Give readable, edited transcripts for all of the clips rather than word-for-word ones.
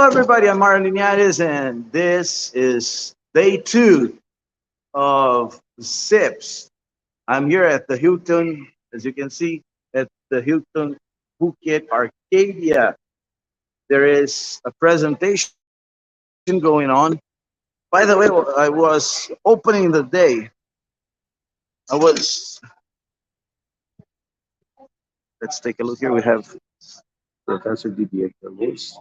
everybody, I'm Mario Linhares, and this is day two of SIPS. I'm here at the Hilton, as you can see, at the Hilton Phuket Arcadia. There is a presentation going on. By the way, I was opening the day. I was, let's take a look here. We have Professor Didier Carlos.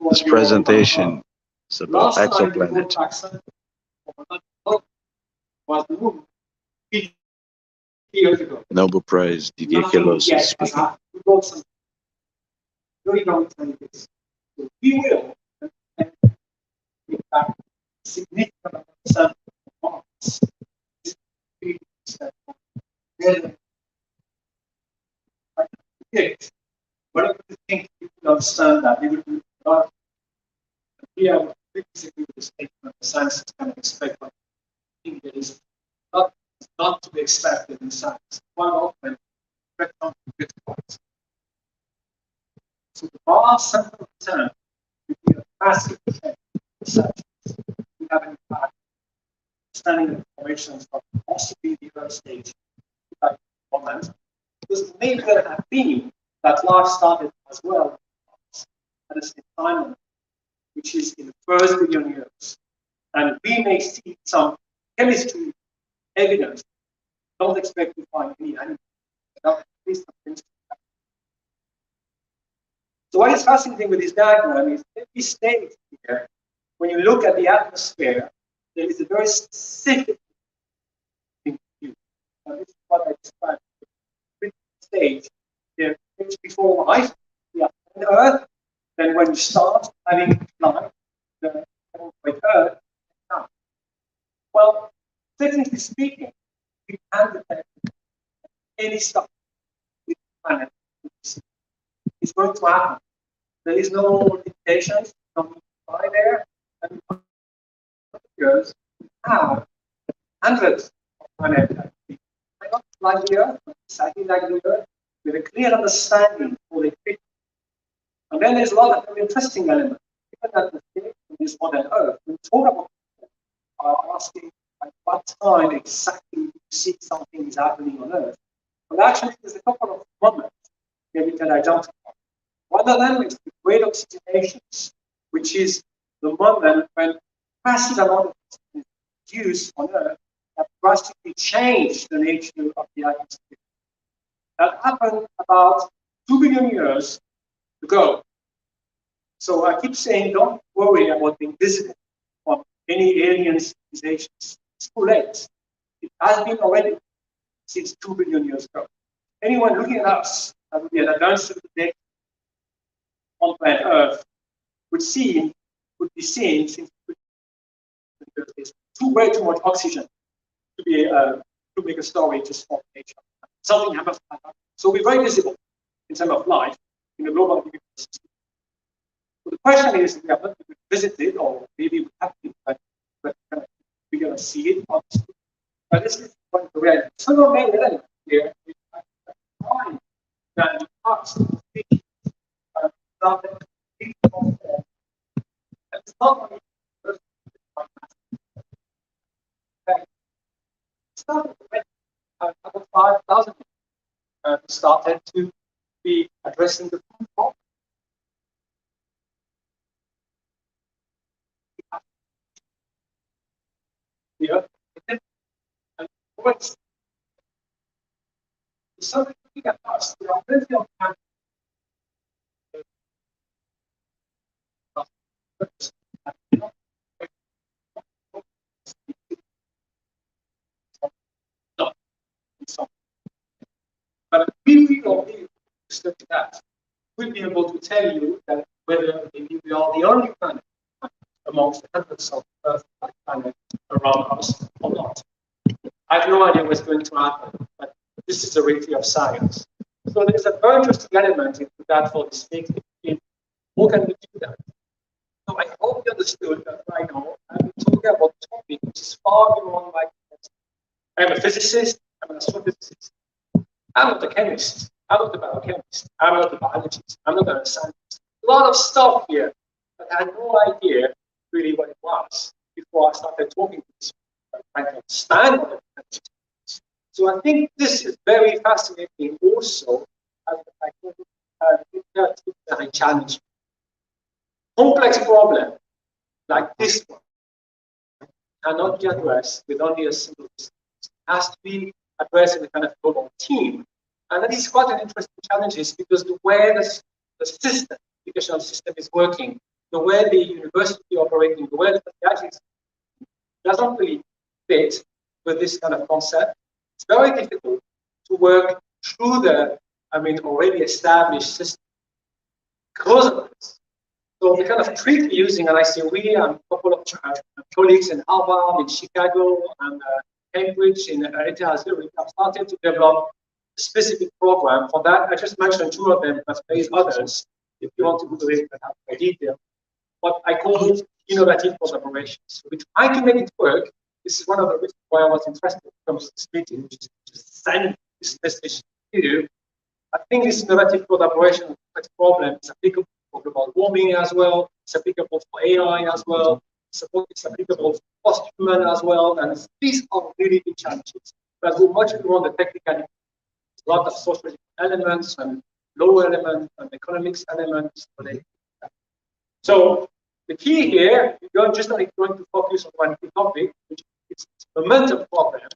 This presentation is about exoplanet. Nobel Prize Didier Queloz is speaking. not only it's not about 5,000 started to be addressing the food problem. Yeah. And what's something at us? There are plenty of times. But if we don't be study that, we'll be able to tell you that whether maybe we are the only planet amongst the hundreds of Earth-like planets around us or not. I have no idea what's going to happen, but this is the reality of science. So there's a very interesting element into that for this meeting. How can we do that? So I hope you understood that right now I'm talking about a topic which is far beyond my context. I'm a physicist, I'm an astrophysicist. I'm not a chemist, I'm not a biochemist, I'm not a biologist, I'm not a scientist. A lot of stuff here, but I had no idea really what it was before I started talking to this people, trying to understand what it is. So I think this is very fascinating also as a challenge. Complex problem like this one cannot be addressed with only a single system. It has to be addressed in a kind of global team. And that is quite an interesting challenge because the way the system, educational system is working, the way the university operating, the way the pedagogy doesn't really fit with this kind of concept. It's very difficult to work through the, already established system. Because of this. So the kind of trick we're using, and I say we and a couple of colleagues in Harvard, in Chicago, and Cambridge, in Arcadia, we have started to develop a specific program for that. I just mentioned two of them, but there is others. If you want to go to it, I have more detail. What I call it innovative collaboration. So we try to make it work. This is one of the reasons why I was interested in terms of this meeting, which is to send this message to you. I think this innovative collaboration problem is applicable for global warming as well. It's applicable for AI as well. It's applicable for post-human as well. And these are really big challenges. But we much beyond the technical, a lot of social elements and low elements and economics elements. So the key here, you're just not going to focus on one key topic, which is the momentum problem.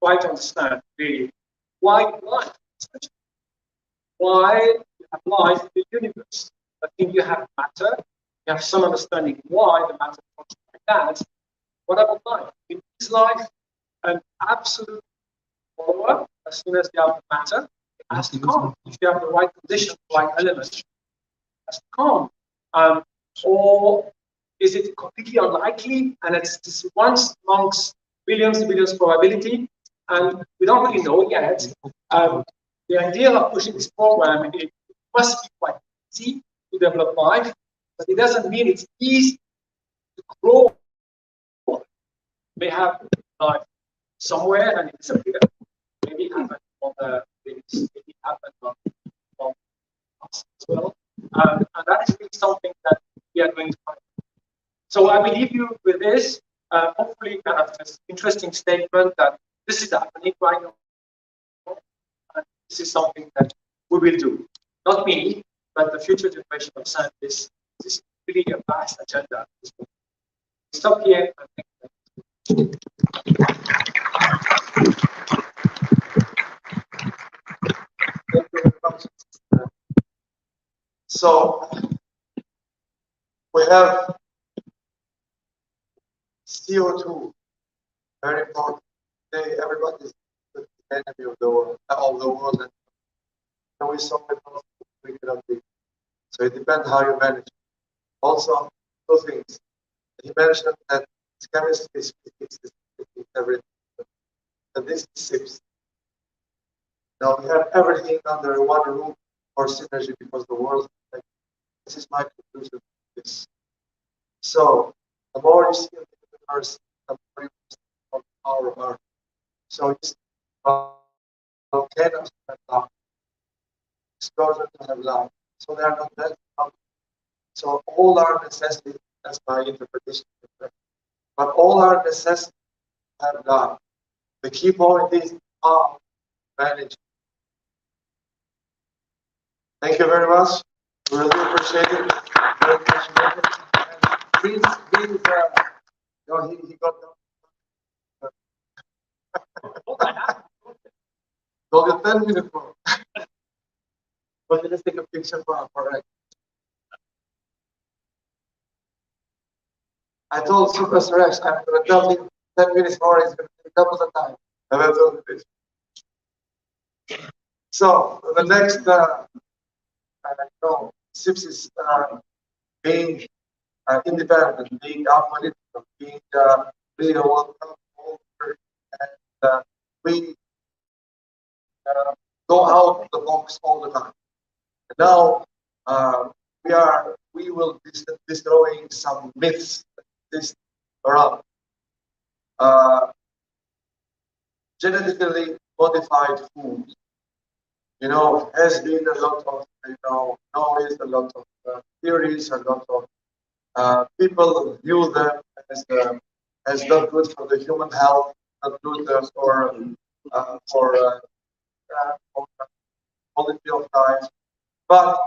Try to understand really why life is why you have life in the universe. I think you have matter, you have some understanding why the matter functions like that. What about life? Is life an absolute follower as soon as you have matter? It has to come. If you have the right conditions, the right elements, it has to come. Or is it completely unlikely and it's just once amongst billions and billions probability? And we don't really know yet. The idea of pushing this program, it must be quite easy to develop life, but it doesn't mean it's easy to grow. You may have life somewhere and it disappear. Maybe it happened on the maybe it happened on us as well. And that is really something that we are going to find. So I will leave you with this. Hopefully, kind of this interesting statement that this is happening right now. And this is something that we will do. Not me, but the future generation of scientists. This is really a vast agenda. Stop here. So we have CO2, very important. Today, everybody is the enemy of the world, and we saw it also we cannot be. So it depends how you manage. Also, two things. He mentioned that chemistry is everything. And this is SIPS. Now we have everything under one roof for synergy because the world. This is my conclusion. This. So the more you see in the universe, the more you see the power of Earth. So it's volcanoes have love, explosions have love. So they are not that. So all our necessities That's my interpretation. But all our necessities have God. The key point is how manage. Thank you very much. Really appreciate it. Very appreciate it. And he got got the 10-minute mark. But let's take a picture for it. I told Super Suresh I'm going to tell him 10 minutes more is going to take double the time. And that's all it is. So the next, SIPS is being independent, being apolitical, being really a World Cup holder, and we go out of the box all the time. And now we will be destroying some myths that exist around. Genetically modified food, has been a lot of, noise, a lot of theories, a lot of people view them as not good for the human health, not good for quality of life. But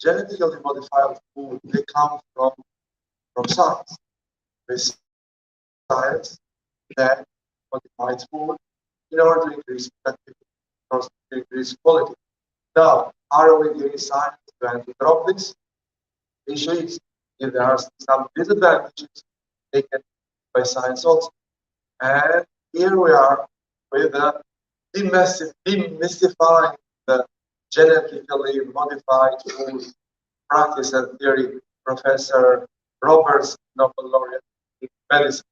genetically modified food, they come from science. This science that modifies food in order to increase productivity, to increase quality. Now, how are we getting science to drop this? Issues, if there are some disadvantages taken by science also. And here we are with demystifying the genetically modified food practice and theory, Professor Roberts, Nobel laureate in medicine.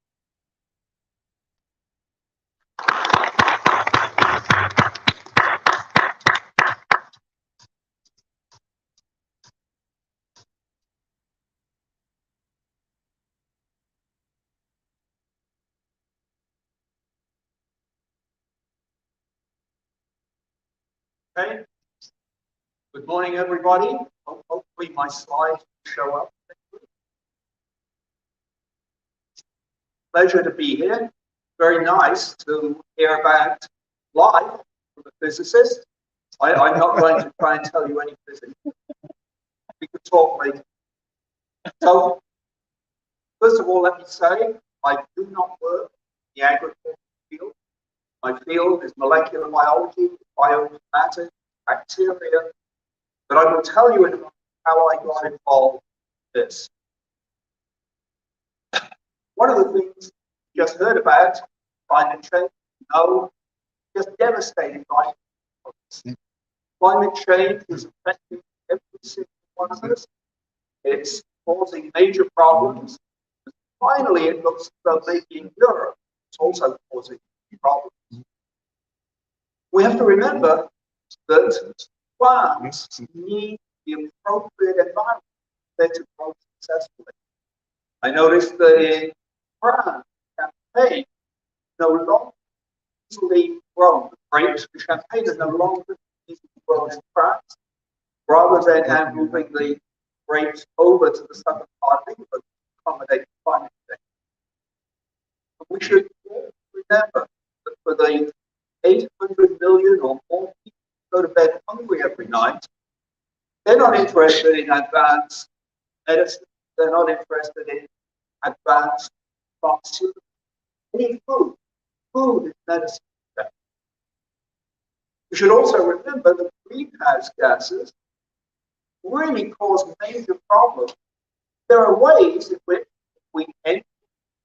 Okay. Good morning, everybody. Hopefully my slides show up. Pleasure to be here. Very nice to hear about life from a physicist. I'm not going to try and tell you any physics. We could talk later. So, first of all, let me say, I do not work in the agricultural field. My field is molecular biology, bioinformatics, bacteria. But I will tell you in a moment how I got involved in this. One of the things you just heard about, climate change, just devastating climate change. Climate change is affecting every single one of us. It's causing major problems. Finally, it looks as though maybe in Europe, it's also causing problems. We have to remember that plants need the appropriate environment to grow successfully. I noticed that in France, champagne no longer easily grown. Grapes for champagne are no longer easily grown in France. Rather than now moving the grapes over to the southern part of England to accommodate climate change. We should remember that for the 800 million or more people who go to bed hungry every night, they're not interested in advanced medicine. They're not interested in advanced pharmaceuticals. They need food. Food is medicine. We should also remember that greenhouse gases really cause major problems. There are ways in which if we end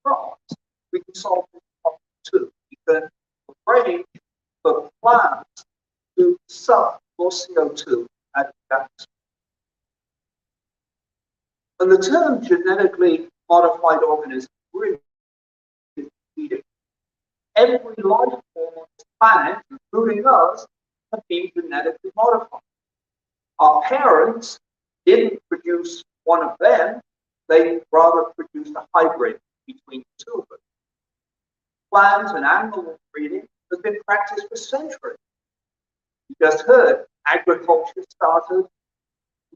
crops, we can solve this problem too. We can arrange for plants to suck more CO2 out of the atmosphere. And the term genetically modified organism really is needed. Every life form on this planet, including us, have been genetically modified. Our parents didn't produce one of them, they rather produced a hybrid between the two of them. Plant and animal breeding has been practiced for centuries. You just heard agriculture started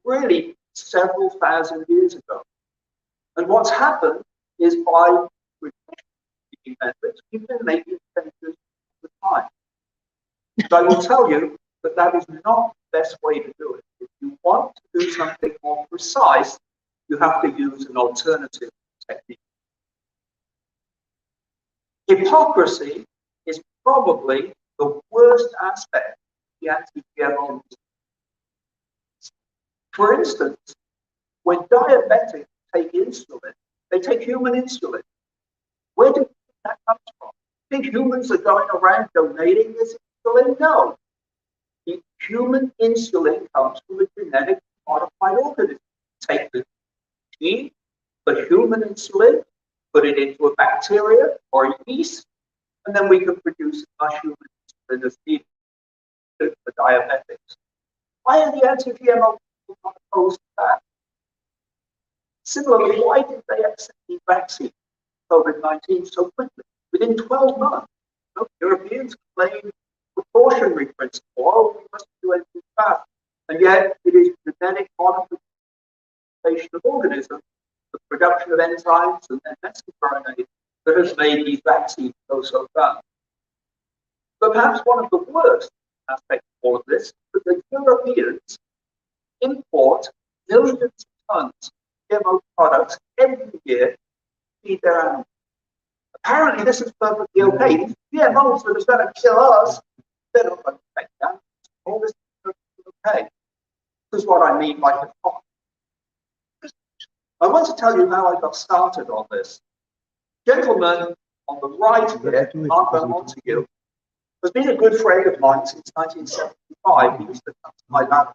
really several thousand years ago. And what what's happened is by traditional methods, we've been making changes all the time. So I will tell you that that is not the best way to do it. If you want to do something more precise, you have to use an alternative technique. Hypocrisy is probably the worst aspect of the anti-GMO movement. For instance, when diabetics take insulin, they take human insulin. Where do you think that comes from? Think humans are going around donating this insulin? No. The human insulin comes from a genetic modified organism. Take the gene, the human insulin, put it into a bacteria or a yeast, and then we can produce a human insulin as needed for diabetics. Why are the anti-GMO people not opposed to that? Similarly, why did they accept the vaccine, COVID-19, so quickly? Within 12 months, Europeans claim precautionary principle. Oh, we must do anything fast. And yet, it is genetic modification of organisms, the production of enzymes and messenger RNA that has made these vaccines go so fast. But perhaps one of the worst aspects of all of this is that the Europeans import millions of tons of GMO products every year to feed their animals. Apparently, this is perfectly okay. These GMOs that are going to kill us, they're not going to affect them. All this is perfectly okay. This is what I mean by hypocrisy. I want to tell you how I got started on this. Gentleman on the right here, Marco Montague, has been a good friend of mine since 1975. He used to come to my lab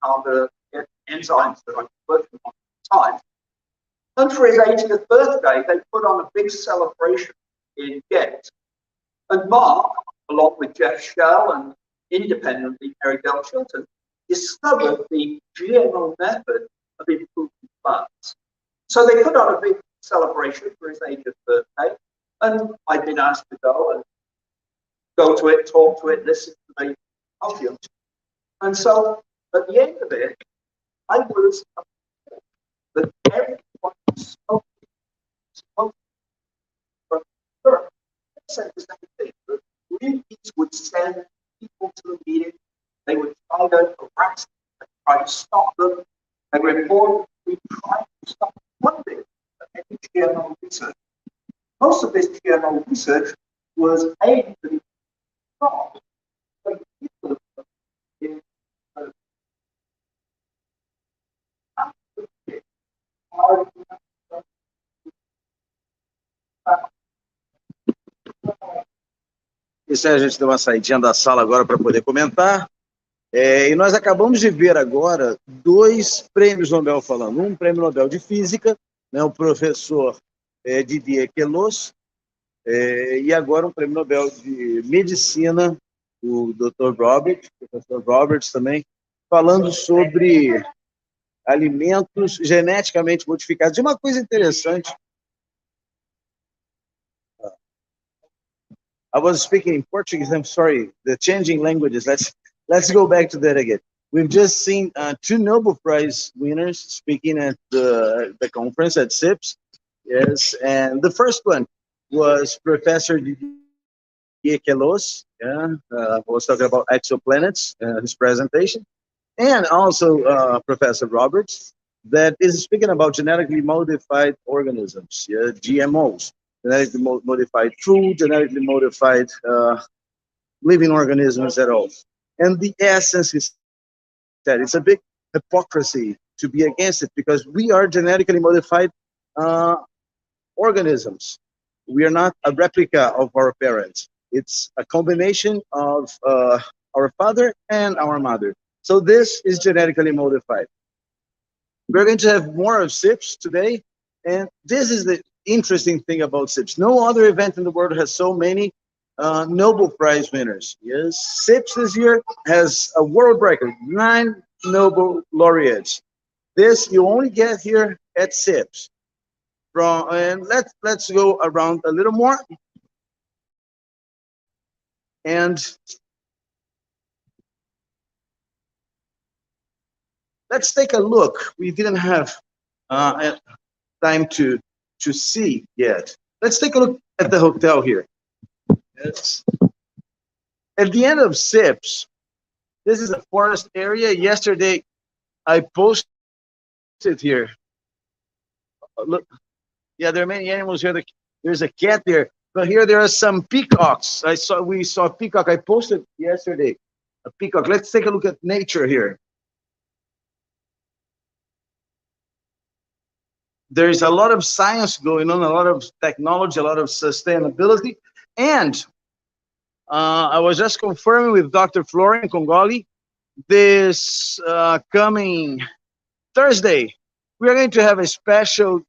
on the enzymes that I was working on at the time. And for his 80th birthday, they put on a big celebration in Ghent. And Mark, along with Jeff Shell and independently Mary Chilton, discovered the GMO method of improving plants. So they put on a big celebration for his 80th birthday, and I'd been asked to go to it, talk to it, listen to the podium. And so at the end of it, I was upset that everyone spoke, but Europe said the same thing. The Greenpeace would send people to the meeting, they would try to harass them, try to stop them, and reportedly try to stop funding of any GMO research. Most of this GMO research was aimed at stop the people in Isso aí, a gente deu uma saidinha da sala agora para poder comentar. E nós acabamos de ver agora dois prêmios Nobel falando. Um prêmio Nobel de Física, né, o professor Didier Queloz, e agora um prêmio Nobel de Medicina, o Dr. professor Roberts também, falando sobre alimentos geneticamente modificados. E uma coisa interessante, I was speaking in Portuguese, I'm sorry, the changing languages, let's go back to that again. We've just seen two Nobel Prize winners speaking at the conference at SIPS, yes, and the first one was Professor Didier Queloz, was talking about exoplanets, his presentation, and also Professor Roberts, that is speaking about genetically modified organisms, GMOs, genetically modified food, genetically modified living organisms at all. And the essence is that it's a big hypocrisy to be against it, because we are genetically modified organisms. We are not a replica of our parents. It's a combination of our father and our mother. So this is genetically modified. We're going to have more of SIPS today, and this is the interesting thing about SIPS. No other event in the world has so many Nobel Prize winners. Yes, SIPS this year has a world record, 9 Nobel laureates. This you only get here at SIPS. And let's go around a little more. And let's take a look. We didn't have time to to see yet. Let's take a look at the hotel here. It's at the end of SIPS. This is a forest area. Yesterday, I posted here. Look, yeah, there are many animals here. There's a cat there, but here there are some peacocks. We saw a peacock. I posted yesterday a peacock. Let's take a look at nature here. There's a lot of science going on, a lot of technology, a lot of sustainability, and I was just confirming with Dr. Florian Congoli this coming Thursday, we are going to have a special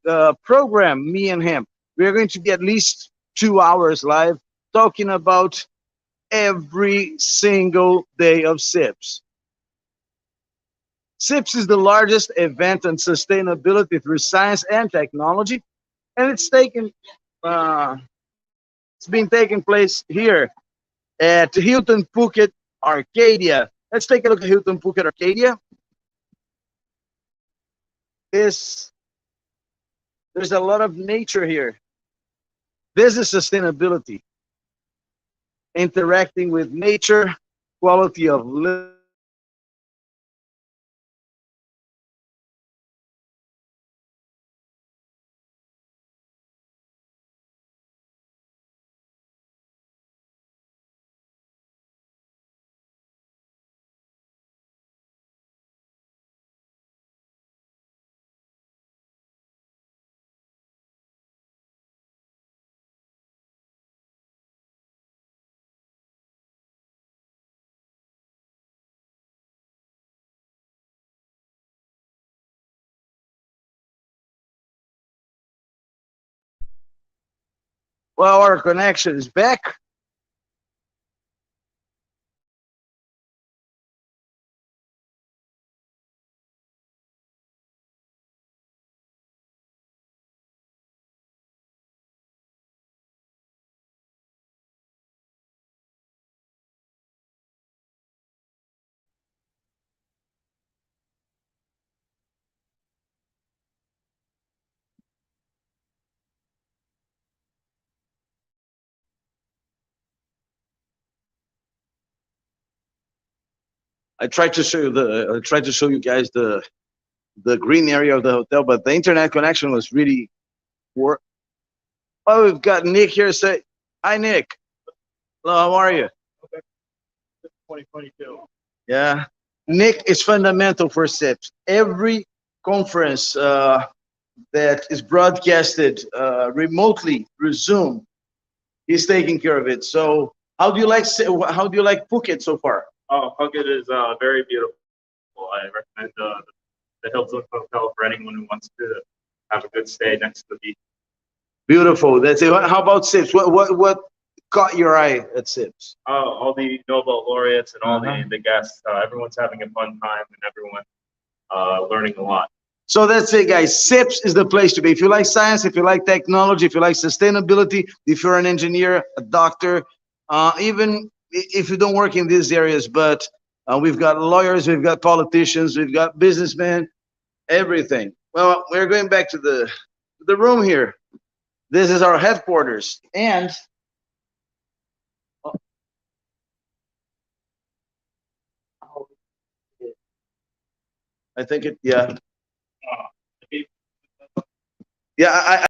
program, me and him. We are going to be at least 2 hours live talking about every single day of SIPS. SIPS is the largest event on sustainability through science and technology, and it's been taking place here at Hilton Phuket Arcadia. Let's take a look at Hilton Phuket Arcadia. There's a lot of nature here. This is sustainability, interacting with nature, quality of living. Well, our connection is back. I tried to show you guys the green area of the hotel, but the internet connection was really poor. Oh, we've got Nick here. Say hi, Nick. Hello, how are you? 2022. Yeah, Nick is fundamental for SIPS. Every conference that is broadcasted remotely through Zoom, he's taking care of it. So, how do you like Phuket so far? Oh, Phuket is very beautiful. I recommend the Hilton Hotel for anyone who wants to have a good stay next to the beach. Beautiful. That's it. How about SIPS? What caught your eye at SIPS? All the Nobel laureates and all the guests, everyone's having a fun time and everyone learning a lot. So that's it, guys. SIPS is the place to be. If you like science, if you like technology, if you like sustainability, if you're an engineer, a doctor, even if you don't work in these areas, but we've got lawyers, we've got politicians, we've got businessmen, everything. Well, we're going back to the room here. This is our headquarters, and I think it, yeah. Yeah,